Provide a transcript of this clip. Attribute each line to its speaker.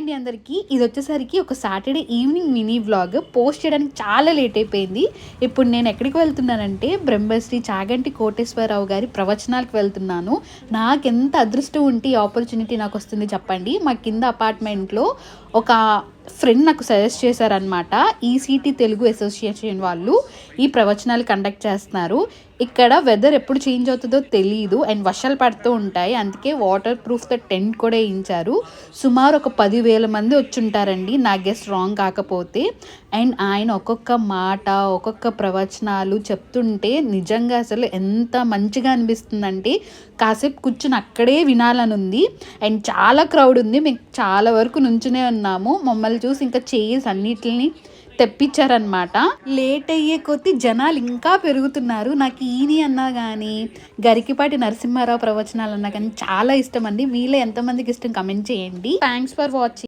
Speaker 1: అండి అందరికీ. ఇది వచ్చేసరికి ఒక Saturday evening mini vlog. Post చేయడానికి చాలా లేట్ అయిపోయింది. ఇప్పుడు నేను ఎక్కడికి వెళ్తున్నానంటే బ్రహ్మశ్రీ చాగంటి కోటేశ్వరరావు గారి ప్రవచనాలకు వెళ్తున్నాను. నాకెంత అదృష్టం ఉంటే ఈ ఆపర్చునిటీ నాకు వస్తుంది చెప్పండి. మా కింద అపార్ట్మెంట్లో ఒక ఫ్రెండ్ నాకు సజెస్ట్ చేశారనమాట. ఈసీటీ తెలుగు అసోసియేషన్ వాళ్ళు ఈ ప్రవచనాలు కండక్ట్ చేస్తున్నారు. ఇక్కడ వెదర్ ఎప్పుడు చేంజ్ అవుతుందో తెలియదు అండ్ వర్షాలు పడుతూ ఉంటాయి. అందుకే వాటర్ ప్రూఫ్తో టెంట్ కూడా వేయించారు. సుమారు ఒక 10,000 మంది వచ్చుంటారండి నా గెస్ట్ రాంగ్ కాకపోతే. అండ్ ఆయన ఒక్కొక్క మాట ఒక్కొక్క ప్రవచనాలు చెప్తుంటే నిజంగా అసలు ఎంత మంచిగా అనిపిస్తుందంటే కాసేపు కూర్చుని అక్కడే వినాలని ఉంది. అండ్ చాలా క్రౌడ్ ఉంది. మేము చాలా వరకు నుంచునే ఉన్నాము. మమ్మల్ని చూసి ఇంకా చైర్స్ అన్నిటిని తెప్పించారనమాట. లేట్ అయ్యే కొద్దీ జనాలు ఇంకా పెరుగుతున్నారు. నాకు ఈయన అన్నా కానీ గరికిపాటి నరసింహారావు ప్రవచనాలు అన్నా కానీ చాలా ఇష్టం అండి. మీలో ఎంతమందికి ఇష్టం కమెంట్ చేయండి. Thanks for watching.